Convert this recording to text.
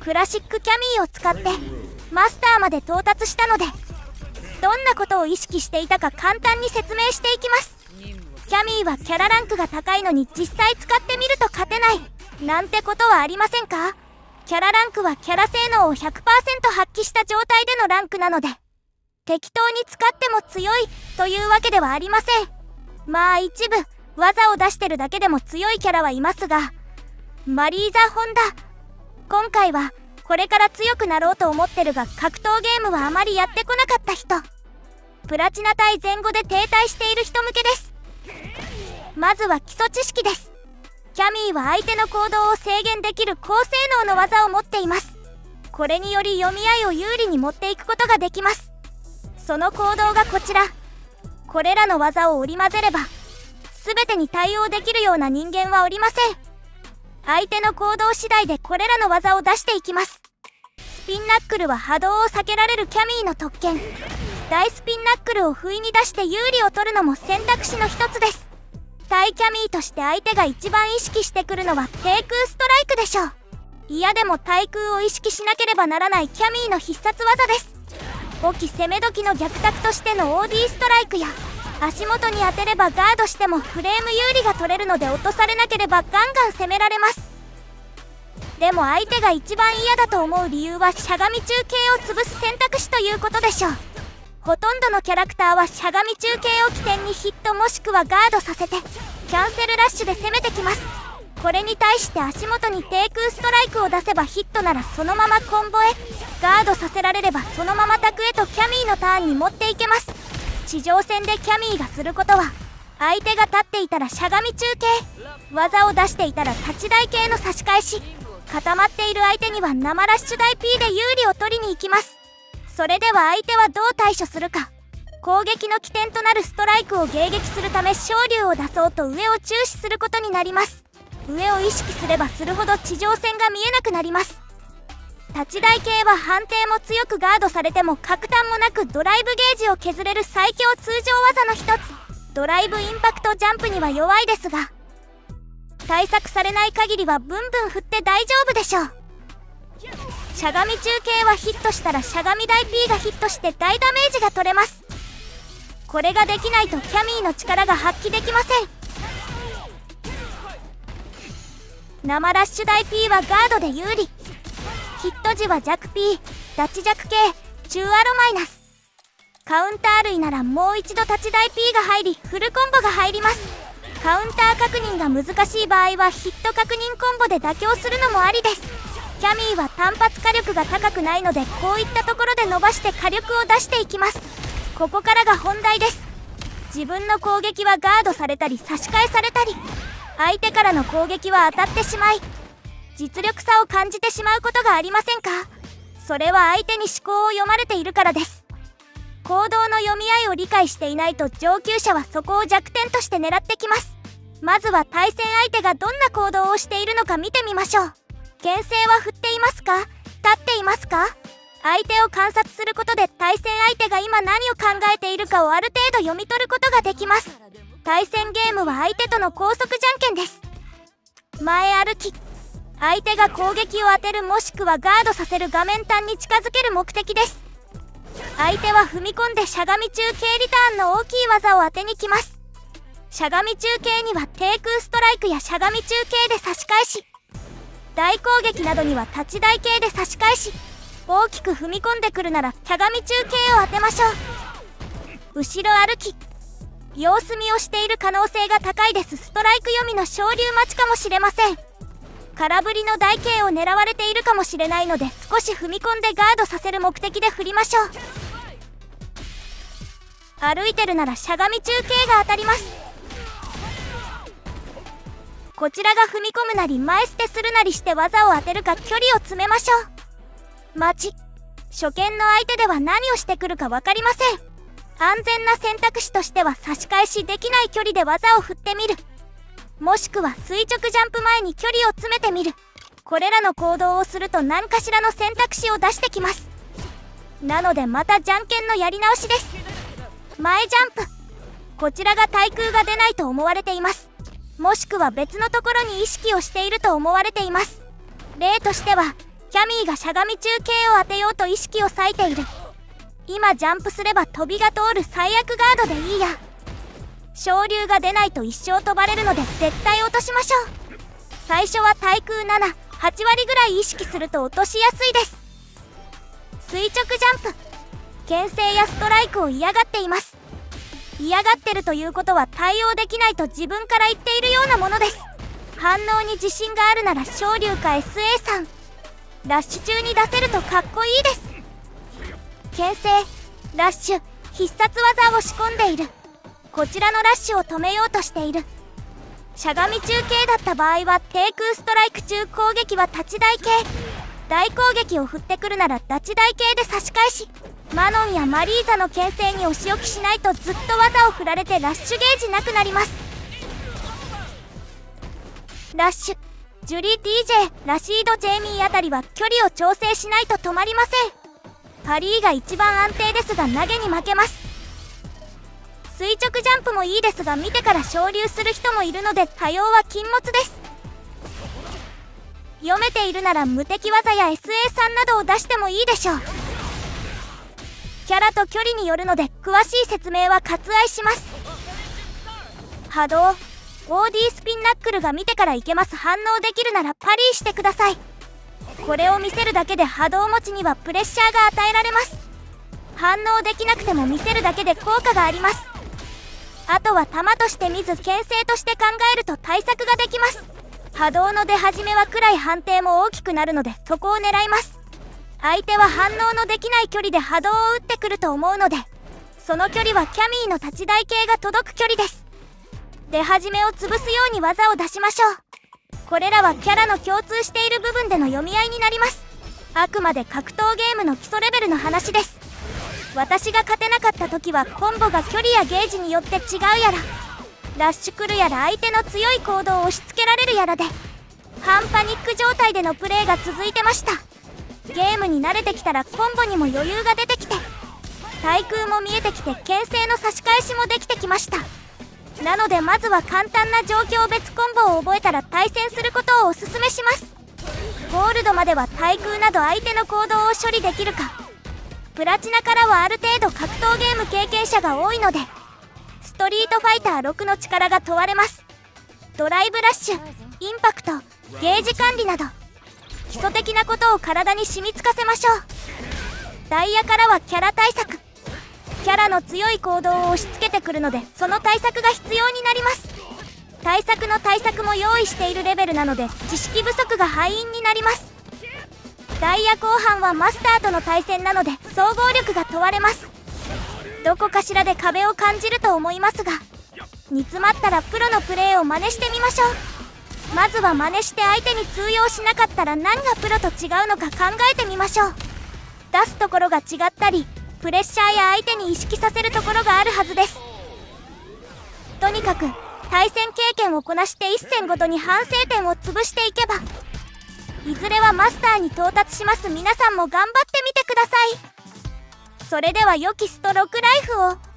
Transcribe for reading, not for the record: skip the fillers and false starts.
クラシックキャミーを使ってマスターまで到達したので、どんなことを意識していたか簡単に説明していきます。キャミーはキャラランクが高いのに実際使ってみると勝てないなんてことはありませんか？キャラランクはキャラ性能を 100% 発揮した状態でのランクなので、適当に使っても強いというわけではありません。まあ一部技を出してるだけでも強いキャラはいますが、マリーザ・ホンダ、今回はこれから強くなろうと思ってるが格闘ゲームはあまりやってこなかった人、プラチナ帯前後で停滞している人向けです。まずは基礎知識です。キャミーは相手の行動を制限できる高性能の技を持っています。これにより読み合いを有利に持っていくことができます。その行動がこちら。これらの技を織り交ぜれば全てに対応できるような人間はおりません。相手の行動次第でこれらの技を出していきます。スピンナックルは波動を避けられるキャミーの特権。大スピンナックルを不意に出して有利を取るのも選択肢の一つです。対キャミーとして相手が一番意識してくるのは低空ストライクでしょう。嫌でも対空を意識しなければならないキャミーの必殺技です。5期攻め時の逆タクとしての OD ストライクや足元に当てればガードしてもフレーム有利が取れるので落とされなければガンガン攻められます。でも相手が一番嫌だと思う理由はしゃがみ中継を潰す選択肢ということでしょう。ほとんどのキャラクターはしゃがみ中継を起点にヒットもしくはガードさせてキャンセルラッシュで攻めてきます。これに対して足元に低空ストライクを出せばヒットならそのままコンボへ、ガードさせられればそのままタクへとキャミーのターンに持っていけます。地上戦でキャミーがすることは、相手が立っていたらしゃがみ中継、技を出していたら立ち台系の差し返し、固まっている相手には生ラッシュ台 P で有利を取りに行きます。それでは相手はどう対処するか。攻撃の起点となるストライクを迎撃するため昇竜を出そうと上を注視することになります。上を意識すればするほど地上戦が見えなくなります。立ち台系は判定も強くガードされても角炭もなくドライブゲージを削れる最強通常技の一つ。ドライブインパクトジャンプには弱いですが、対策されない限りはブンブン振って大丈夫でしょう。しゃがみ中継はヒットしたらしゃがみ台 P がヒットして大ダメージが取れます。これができないとキャミーの力が発揮できません。生ラッシュ台 P はガードで有利。ヒット時は弱 P、ダチ弱系、中アロマイナス。カウンター類ならもう一度立ち台 P が入りフルコンボが入ります。カウンター確認が難しい場合はヒット確認コンボで妥協するのもありです。キャミーは単発火力が高くないのでこういったところで伸ばして火力を出していきます。ここからが本題です。自分の攻撃はガードされたり差し返されたり、相手からの攻撃は当たってしまい実力差を感じてしまうことがありませんか？それは相手に思考を読まれているからです。行動の読み合いを理解していないと上級者はそこを弱点として狙ってきます。まずは対戦相手がどんな行動をしているのか見てみましょう。牽制は振っていますか？立っていますか？相手を観察することで対戦相手が今何を考えているかをある程度読み取ることができます。対戦ゲームは相手との高速じゃんけんです。前歩き、相手が攻撃を当てるもしくはガードさせる画面端に近づける目的です。相手は踏み込んでしゃがみ中継リターンの大きい技を当てに来ます。しゃがみ中継には低空ストライクやしゃがみ中継で差し返し、大攻撃などには立ち台系で差し返し、大きく踏み込んでくるならしゃがみ中継を当てましょう。後ろ歩き、様子見をしている可能性が高いです。ストライク読みの昇竜待ちかもしれません。空振りの台形を狙われているかもしれないので少し踏み込んでガードさせる目的で振りましょう。歩いてるならしゃがみ中継が当たります。こちらが踏み込むなり前捨てするなりして技を当てるか距離を詰めましょう。待ち、初見の相手では何をしてくるか分かりません。安全な選択肢としては差し返しできない距離で技を振ってみる、もしくは垂直ジャンプ前に距離を詰めてみる。これらの行動をすると何かしらの選択肢を出してきます。なのでまたじゃんけんのやり直しです。前ジャンプ、こちらが対空が出ないと思われています。もしくは別のところに意識をしていると思われています。例としてはキャミーがしゃがみ中継を当てようと意識を割いている。今ジャンプすれば飛びが通る最悪ガードでいいや。昇竜が出ないと一生飛ばれるので絶対落としましょう。最初は対空7、8割ぐらい意識すると落としやすいです。垂直ジャンプ。牽制やストライクを嫌がっています。嫌がってるということは対応できないと自分から言っているようなものです。反応に自信があるなら昇竜か SA さん。ラッシュ中に出せるとかっこいいです。牽制、ラッシュ、必殺技を仕込んでいる。こちらのラッシュを止めようとしている。しゃがみ中継だった場合は低空ストライク中攻撃は立ち台系。大攻撃を振ってくるなら立ち台系で差し返し、マノンやマリーザの牽制にお仕置きしないとずっと技を振られてラッシュゲージなくなります。ラッシュ、ジュリー TJ、ラシード・ジェイミーあたりは距離を調整しないと止まりません。パリーが一番安定ですが投げに負けます。垂直ジャンプもいいですが見てから昇竜する人もいるので多用は禁物です。読めているなら無敵技や SA さんなどを出してもいいでしょう。キャラと距離によるので詳しい説明は割愛します。波動、OD スピンナックルが見てからいけます。反応できるならパリーしてください。これを見せるだけで波動持ちにはプレッシャーが与えられます。反応できなくても見せるだけで効果があります。あとは弾として見ず牽制として考えると対策ができます。波動の出始めはくらい判定も大きくなるのでそこを狙います。相手は反応のできない距離で波動を打ってくると思うので、その距離はキャミーの立ち台系が届く距離です。出始めを潰すように技を出しましょう。これらはキャラの共通している部分での読み合いになります。あくまで格闘ゲームの基礎レベルの話です。私が勝てなかった時はコンボが距離やゲージによって違うやら、ラッシュ来るやら相手の強い行動を押し付けられるやらで半パニック状態でのプレーが続いてました。ゲームに慣れてきたらコンボにも余裕が出てきて、対空も見えてきて牽制の差し返しもできてきました。なのでまずは簡単な状況別コンボを覚えたら対戦することをおすすめします。ゴールドまでは対空など相手の行動を処理できるか、プラチナからはある程度格闘ゲーム経験者が多いのでストリートファイター6の力が問われます。ドライブラッシュ、インパクト、ゲージ管理など基礎的なことを体に染みつかせましょう。ダイヤからはキャラ対策。キャラの強い行動を押し付けてくるのでその対策が必要になります。対策の対策も用意しているレベルなので知識不足が敗因になります。ダイヤ後半はマスターとの対戦なので総合力が問われます。どこかしらで壁を感じると思いますが、煮詰まったらプロのプレーを真似してみましょう。まずは真似して相手に通用しなかったら何がプロと違うのか考えてみましょう。出すところが違ったりプレッシャーや相手に意識させるところがあるはずです。とにかく対戦経験をこなして一戦ごとに反省点を潰していけばいずれはマスターに到達します。皆さんも頑張ってみてください。それでは良きストロークライフを。